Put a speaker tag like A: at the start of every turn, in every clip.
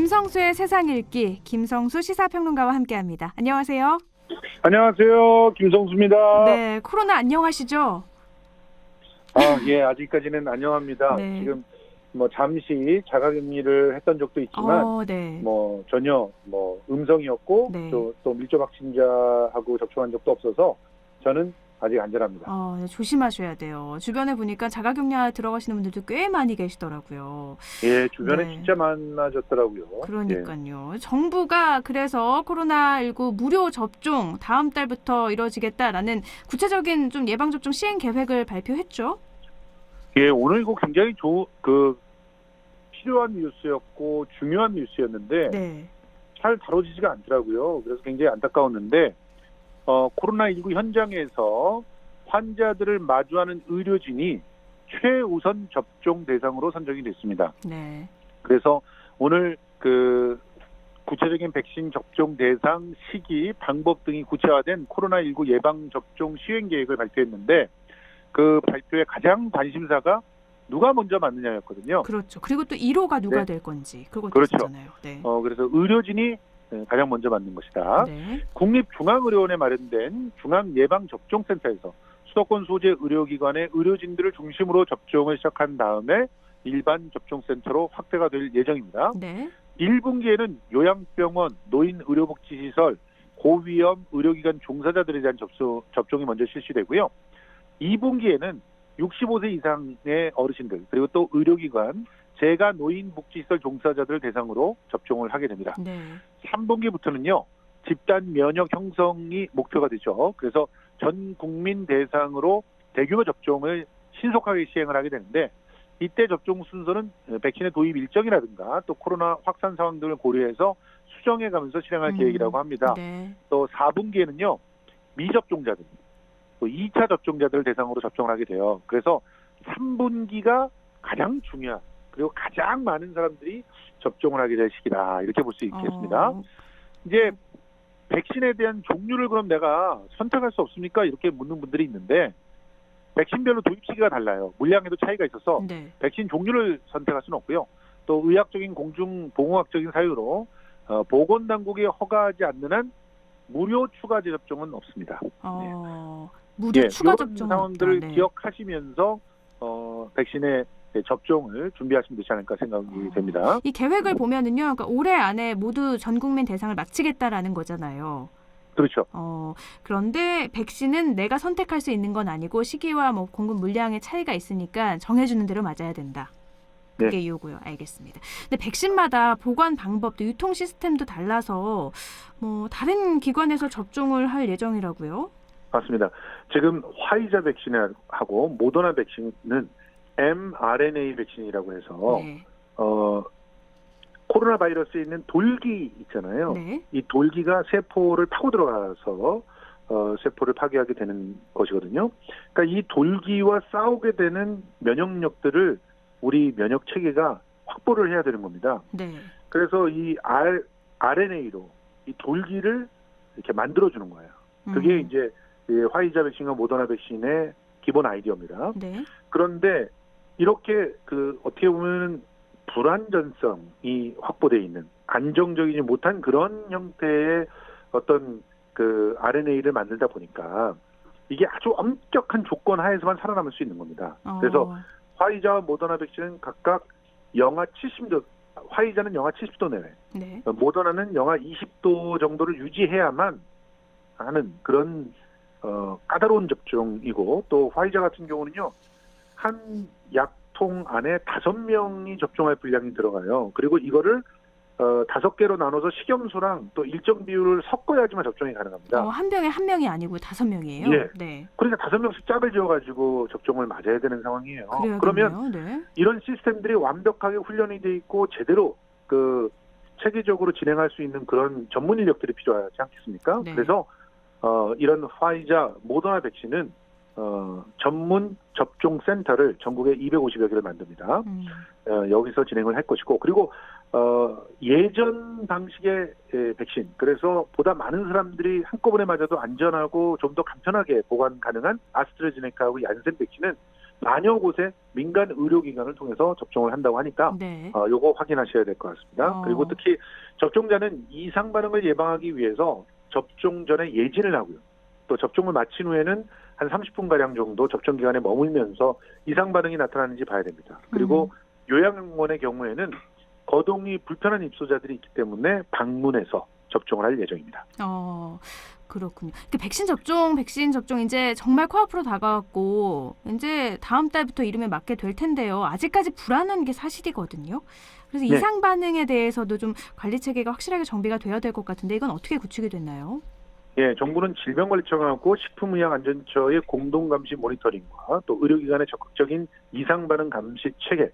A: 김성수의 세상 읽기, 김성수 시사평론가와 함께합니다. 안녕하세요.
B: 안녕하세요. 김성수입니다.
A: 네, 코로나 안녕하시죠?
B: 예, 아직까지는 안녕합니다.
A: 네.
B: 지금 잠시 자가격리를 했던 적도 있지만
A: 네.
B: 전혀 음성이었고
A: 네.
B: 또 밀접 확진자하고 접촉한 적도 없어서 저는 아직 안전합니다.
A: 네, 조심하셔야 돼요. 주변에 보니까 자가격리 들어가시는 분들도 꽤 많이 계시더라고요.
B: 예, 주변에
A: 네.
B: 진짜 많아졌더라고요.
A: 그러니까요. 정부가 그래서 코로나19 무료 접종 다음 달부터 이루어지겠다라는 구체적인 좀 예방접종 시행 계획을 발표했죠.
B: 예, 오늘 이거 굉장히 필요한 뉴스였고 중요한 뉴스였는데
A: 네.
B: 잘 다뤄지지가 않더라고요. 그래서 굉장히 안타까웠는데 코로나19 현장에서 환자들을 마주하는 의료진이 최우선 접종 대상으로 선정이 됐습니다.
A: 네.
B: 그래서 오늘 구체적인 백신 접종 대상, 시기, 방법 등이 구체화된 코로나19 예방 접종 시행 계획을 발표했는데 그 발표의 가장 관심사가 누가 먼저 맞느냐였거든요.
A: 그렇죠. 그리고 또 1호가 누가
B: 네.
A: 될 건지 그것도
B: 그렇죠.
A: 있잖아요. 네.
B: 그래서 의료진이 가장 먼저 맞는 것이다.
A: 네.
B: 국립중앙의료원에 마련된 중앙예방접종센터에서 수도권 소재 의료기관의 의료진들을 중심으로 접종을 시작한 다음에 일반 접종센터로 확대가 될 예정입니다.
A: 네.
B: 1분기에는 요양병원, 노인의료복지시설, 고위험 의료기관 종사자들에 대한 접종이 먼저 실시되고요. 2분기에는 65세 이상의 어르신들 그리고 또 의료기관, 재가 노인복지시설 종사자들을 대상으로 접종을 하게 됩니다.
A: 네.
B: 3분기부터는요. 집단 면역 형성이 목표가 되죠. 그래서 전 국민 대상으로 대규모 접종을 신속하게 시행을 하게 되는데 이때 접종 순서는 백신의 도입 일정이라든가 또 코로나 확산 상황 등을 고려해서 수정해 가면서 실행할 계획이라고 합니다.
A: 네.
B: 또 4분기에는요. 미접종자들, 또 2차 접종자들을 대상으로 접종을 하게 돼요. 그래서 3분기가 가장 중요한 그리고 가장 많은 사람들이 접종을 하게 될 시기다. 이렇게 볼 수 있겠습니다. 이제 백신에 대한 종류를 그럼 내가 선택할 수 없습니까? 이렇게 묻는 분들이 있는데 백신별로 도입 시기가 달라요. 물량에도 차이가 있어서
A: 네.
B: 백신 종류를 선택할 수는 없고요. 또 의학적인 공중보건학적인 사유로 보건당국이 허가하지 않는 한 무료 추가 접종은 없습니다.
A: 무료 추가
B: 이런
A: 접종은
B: 상황들을
A: 없다. 네.
B: 기억하시면서 백신의 접종을 준비하시면 되지 않을까 생각이 됩니다.
A: 이 계획을 보면은요, 그러니까 올해 안에 모두 전 국민 대상을 마치겠다라는 거잖아요.
B: 그렇죠.
A: 그런데 백신은 내가 선택할 수 있는 건 아니고 시기와 공급 물량의 차이가 있으니까 정해주는 대로 맞아야 된다. 그게
B: 네.
A: 이유고요. 알겠습니다. 근데 백신마다 보관 방법도 유통 시스템도 달라서 다른 기관에서 접종을 할 예정이라고요?
B: 맞습니다. 지금 화이자 백신하고 모더나 백신은 mRNA 백신이라고 해서
A: 네.
B: 코로나 바이러스에 있는 돌기 있잖아요.
A: 네.
B: 이 돌기가 세포를 파고 들어가서 세포를 파괴하게 되는 것이거든요. 그러니까 이 돌기와 싸우게 되는 면역력들을 우리 면역 체계가 확보를 해야 되는 겁니다.
A: 네.
B: 그래서 이 RNA로 이 돌기를 이렇게 만들어주는 거예요. 그게 이제 화이자 백신과 모더나 백신의 기본 아이디어입니다.
A: 네.
B: 그런데 이렇게 어떻게 보면 불안전성이 확보되어 있는 안정적이지 못한 그런 형태의 어떤 RNA를 만들다 보니까 이게 아주 엄격한 조건 하에서만 살아남을 수 있는 겁니다. 그래서 화이자와 모더나 백신은 각각 영하 70도, 화이자는 영하 70도 내외,
A: 네.
B: 모더나는 영하 20도 정도를 유지해야만 하는 그런 까다로운 접종이고 또 화이자 같은 경우는요. 한 약통 안에 5명이 접종할 분량이 들어가요. 그리고 이거를 5개로 나눠서 식염수랑 또 일정 비율을 섞어야지만 접종이 가능합니다.
A: 한 병에 한 명이 아니고 5명이에요?
B: 예.
A: 네.
B: 그러니까 5명씩 짝을 지어가지고 접종을 맞아야 되는 상황이에요.
A: 그래야겠네요.
B: 그러면
A: 네.
B: 이런 시스템들이 완벽하게 훈련이 돼 있고 제대로 체계적으로 진행할 수 있는 그런 전문 인력들이 필요하지 않겠습니까?
A: 네.
B: 그래서 이런 화이자, 모더나 백신은 전문 접종 센터를 전국에 250여 개를 만듭니다. 여기서 진행을 할 것이고 그리고 예전 방식의 백신 그래서 보다 많은 사람들이 한꺼번에 맞아도 안전하고 좀 더 간편하게 보관 가능한 아스트라제네카하고 얀센 백신은 만여 곳의 민간 의료기관을 통해서 접종을 한다고 하니까
A: 네.
B: 요거 확인하셔야 될 것 같습니다.
A: 어.
B: 그리고 특히 접종자는 이상 반응을 예방하기 위해서 접종 전에 예진을 하고요. 또 접종을 마친 후에는 한 30분가량 정도 접종 기간에 머물면서 이상 반응이 나타나는지 봐야 됩니다. 그리고 요양원의 경우에는 거동이 불편한 입소자들이 있기 때문에 방문해서 접종을 할 예정입니다.
A: 그렇군요. 백신 접종 이제 정말 코앞으로 다가왔고 이제 다음 달부터 이름에 맞게 될 텐데요. 아직까지 불안한 게 사실이거든요. 그래서
B: 네.
A: 이상 반응에 대해서도 좀 관리 체계가 확실하게 정비가 되어야 될 것 같은데 이건 어떻게 구축이 됐나요?
B: 예, 정부는 질병관리청하고 식품의약안전처의 공동감시 모니터링과 또 의료기관의 적극적인 이상 반응 감시 체계,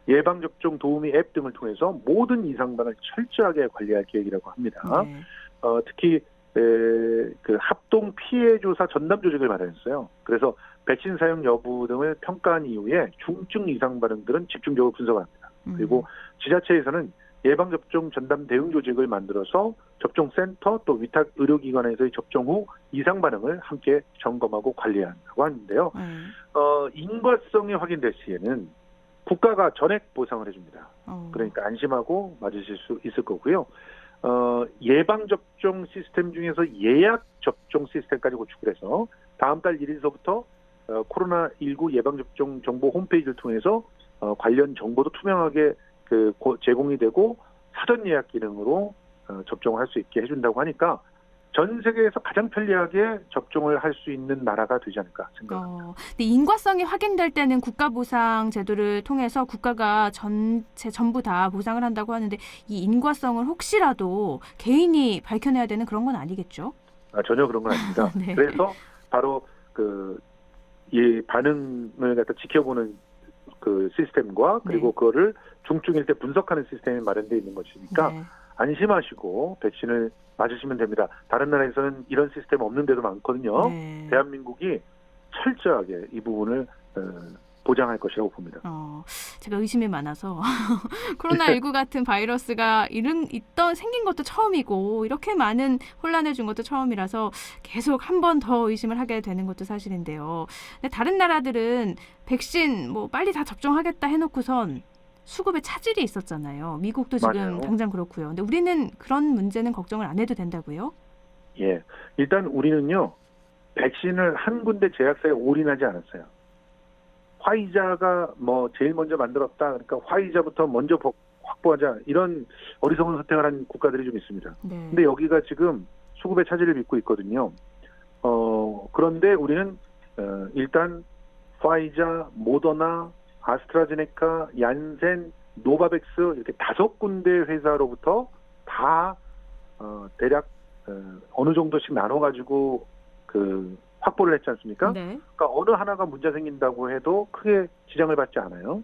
B: 예방접종 도우미 앱 등을 통해서 모든 이상 반응을 철저하게 관리할 계획이라고 합니다.
A: 네.
B: 특히 그 합동 피해 조사 전담 조직을 마련했어요. 그래서 백신 사용 여부 등을 평가한 이후에 중증 이상 반응들은 집중적으로 분석합니다. 그리고 지자체에서는 예방접종 전담 대응 조직을 만들어서 접종센터 또 위탁 의료기관에서의 접종 후 이상 반응을 함께 점검하고 관리한다고 하는데요. 인과성이 확인될 시에는 국가가 전액 보상을 해줍니다. 그러니까 안심하고 맞으실 수 있을 거고요. 예방접종 시스템 중에서 예약 접종 시스템까지 구축을 해서 다음 달 1일서부터 코로나19 예방접종 정보 홈페이지를 통해서 관련 정보도 투명하게 제공이 되고 사전 예약 기능으로 접종을 할 수 있게 해준다고 하니까 전 세계에서 가장 편리하게 접종을 할 수 있는 나라가 되지 않을까 생각합니다.
A: 근데 인과성이 확인될 때는 국가 보상 제도를 통해서 국가가 전부 다 보상을 한다고 하는데 이 인과성을 혹시라도 개인이 밝혀내야 되는 그런 건 아니겠죠?
B: 전혀 그런 건 아닙니다.
A: 네.
B: 그래서 바로 이 반응을 갖다 지켜보는 그 시스템과 그리고 그거를 중증일 때 분석하는 시스템이 마련되어 있는 것이니까 안심하시고 백신을 맞으시면 됩니다. 다른 나라에서는 이런 시스템 없는 데도 많거든요. 대한민국이 철저하게 이 부분을 보장할 것이라고 봅니다.
A: 제가 의심이 많아서 코로나19 같은 바이러스가 생긴 것도 처음이고 이렇게 많은 혼란을 준 것도 처음이라서 계속 한 번 더 의심을 하게 되는 것도 사실인데요. 근데 다른 나라들은 백신 빨리 다 접종하겠다 해놓고선 수급에 차질이 있었잖아요. 미국도 지금
B: 맞아요.
A: 당장 그렇고요. 근데 우리는 그런 문제는 걱정을 안 해도 된다고요?
B: 예, 일단 우리는요 백신을 한 군데 제약사에 올인하지 않았어요. 화이자가 제일 먼저 만들었다. 그러니까 화이자부터 먼저 확보하자. 이런 어리석은 선택을 한 국가들이 좀 있습니다. 근데 여기가 지금 수급의 차질을 빚고 있거든요. 그런데 우리는 일단 화이자, 모더나, 아스트라제네카, 얀센, 노바백스 이렇게 5군데 회사로부터 다 대략 어느 정도씩 나눠가지고 확보를 했지 않습니까? 그러니까 어느 하나가 문제 생긴다고 해도 크게 지장을 받지 않아요.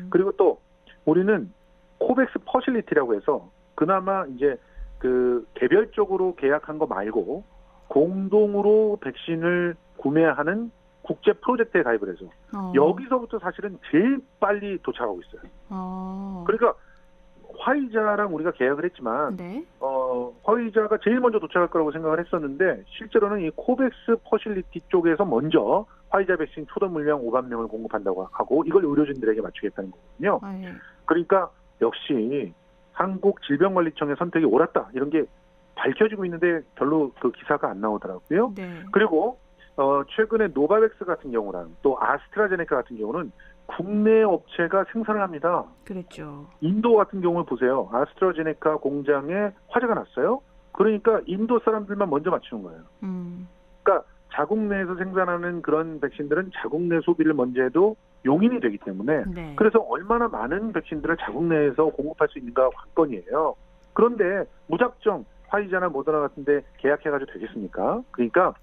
B: 그리고 또 우리는 코백스 퍼실리티라고 해서 그나마 이제 개별적으로 계약한 거 말고 공동으로 백신을 구매하는 국제 프로젝트에 가입을 해서 여기서부터 사실은 제일 빨리 도착하고 있어요. 그러니까 화이자랑 우리가 계약을 했지만 화이자가 제일 먼저 도착할 거라고 생각을 했었는데 실제로는 이 코백스 퍼실리티 쪽에서 먼저 화이자 백신 초도 물량 5만 명을 공급한다고 하고 이걸 의료진들에게 맞추겠다는 거거든요. 그러니까 역시 한국질병관리청의 선택이 옳았다 이런 게 밝혀지고 있는데 별로 기사가 안 나오더라고요. 그리고 최근에 노바백스 같은 경우랑 또 아스트라제네카 같은 경우는 국내 업체가 생산을 합니다.
A: 그렇죠.
B: 인도 같은 경우를 보세요. 아스트라제네카 공장에 화재가 났어요. 그러니까 인도 사람들만 먼저 맞추는 거예요. 그러니까 자국 내에서 생산하는 그런 백신들은 자국 내 소비를 먼저 해도 용인이 되기 때문에 그래서 얼마나 많은 백신들을 자국 내에서 공급할 수 있는가 관건이에요. 그런데 무작정 화이자나 모더나 같은 데 계약해가지고 되겠습니까? 그러니까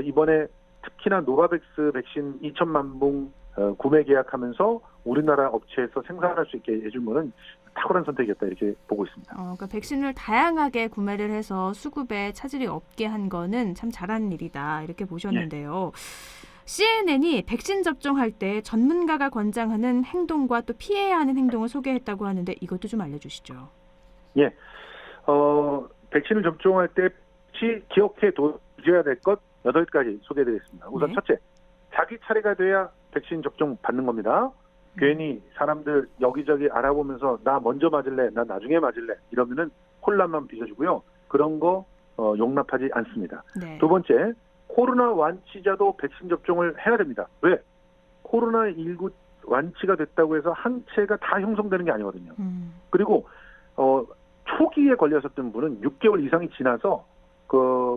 B: 이번에 특히나 노바백스 백신 2천만 봉 구매 계약하면서 우리나라 업체에서 생산할 수 있게 해준 거는 탁월한 선택이었다 이렇게 보고 있습니다.
A: 그러니까 백신을 다양하게 구매를 해서 수급에 차질이 없게 한 거는 참 잘한 일이다 이렇게 보셨는데요. CNN이 백신 접종할 때 전문가가 권장하는 행동과 또 피해야 하는 행동을 소개했다고 하는데 이것도 좀 알려주시죠.
B: 예, 백신을 접종할 때 기억해 둬야 될 것 8가지 소개해드리겠습니다. 우선 첫째, 자기 차례가 돼야 백신 접종 받는 겁니다. 괜히 사람들 여기저기 알아보면서 나 먼저 맞을래, 나 나중에 맞을래 이러면은 혼란만 빚어주고요. 그런 거 용납하지 않습니다.
A: 네.
B: 두 번째, 코로나 완치자도 백신 접종을 해야 됩니다. 왜? 코로나19 완치가 됐다고 해서 항체가 다 형성되는 게 아니거든요. 그리고 초기에 걸렸었던 분은 6개월 이상이 지나서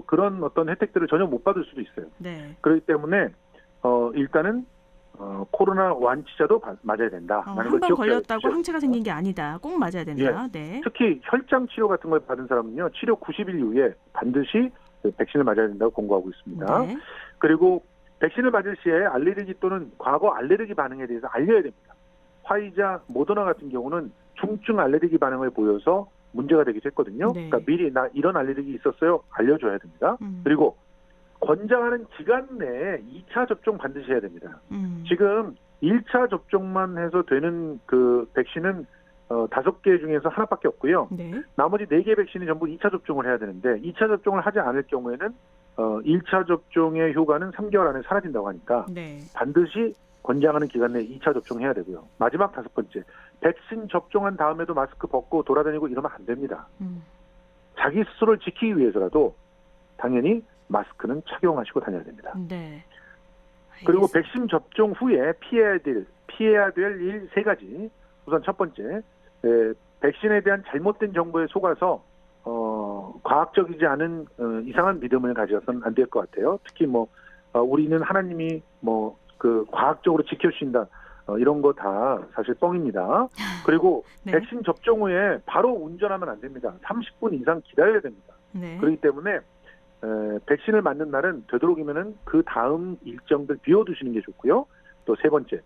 B: 그런 어떤 혜택들을 전혀 못 받을 수도 있어요.
A: 네.
B: 그렇기 때문에 일단은 코로나 완치자도 맞아야 된다.
A: 한 번 걸렸다고 항체가 생긴 게 아니다. 꼭 맞아야 된다.
B: 예.
A: 네.
B: 특히 혈장 치료 같은 걸 받은 사람은요. 치료 90일 이후에 반드시 백신을 맞아야 된다고 권고하고 있습니다.
A: 네.
B: 그리고 백신을 맞을 시에 알레르기 또는 과거 알레르기 반응에 대해서 알려야 됩니다. 화이자, 모더나 같은 경우는 중증 알레르기 반응을 보여서 문제가 되기도 했거든요.
A: 네.
B: 그러니까 미리 나 이런 알레르기 있었어요. 알려줘야 됩니다. 그리고 권장하는 기간 내에 2차 접종 반드시 해야 됩니다. 지금 1차 접종만 해서 되는 그 백신은 5개 중에서 하나밖에 없고요.
A: 네.
B: 나머지 4개 백신이 전부 2차 접종을 해야 되는데 2차 접종을 하지 않을 경우에는 1차 접종의 효과는 3개월 안에 사라진다고 하니까
A: 네.
B: 반드시 권장하는 기간 내에 2차 접종해야 되고요. 마지막 5번째, 백신 접종한 다음에도 마스크 벗고 돌아다니고 이러면 안 됩니다. 자기 스스로를 지키기 위해서라도 당연히 마스크는 착용하시고 다녀야 됩니다.
A: 네.
B: 그리고 백신 접종 후에 피해야 될 일 3가지. 우선 첫 번째, 백신에 대한 잘못된 정보에 속아서 과학적이지 않은 이상한 믿음을 가져서는 안 될 것 같아요. 특히 우리는 하나님이 과학적으로 지켜주신다. 이런 거 다 사실 뻥입니다. 그리고
A: 네.
B: 백신 접종 후에 바로 운전하면 안 됩니다. 30분 이상 기다려야 됩니다.
A: 네.
B: 그렇기 때문에 백신을 맞는 날은 되도록이면은 그 다음 일정들 비워두시는 게 좋고요. 또 3번째,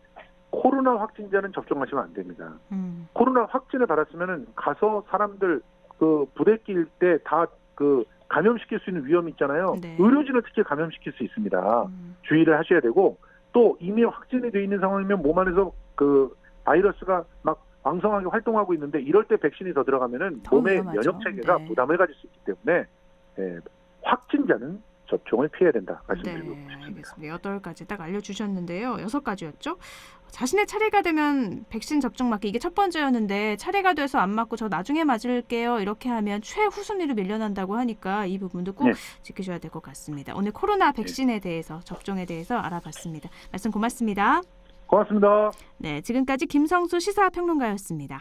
B: 코로나 확진자는 접종하시면 안 됩니다. 코로나 확진을 받았으면은 가서 사람들 부대낄 때 다 감염시킬 수 있는 위험이 있잖아요.
A: 네.
B: 의료진을 특히 감염시킬 수 있습니다. 주의를 하셔야 되고 또 이미 확진이 돼 있는 상황이면 몸 안에서 바이러스가 막 왕성하게 활동하고 있는데 이럴 때 백신이 더 들어가면은 몸의
A: 위험하죠.
B: 면역 체계가
A: 네.
B: 부담을 가질 수 있기 때문에 확진자는 접종을 피해야 된다 말씀드리고
A: 네,
B: 싶습니다.
A: 알겠습니다. 8가지 딱 알려주셨는데요. 6가지였죠. 자신의 차례가 되면 백신 접종 맞기 이게 첫 번째였는데 차례가 돼서 안 맞고 저 나중에 맞을게요. 이렇게 하면 최후순위로 밀려난다고 하니까 이 부분도 꼭
B: 네.
A: 지키셔야 될 것 같습니다. 오늘 코로나 백신에 대해서 접종에 대해서 알아봤습니다. 말씀 고맙습니다.
B: 고맙습니다.
A: 네, 지금까지 김성수 시사평론가였습니다.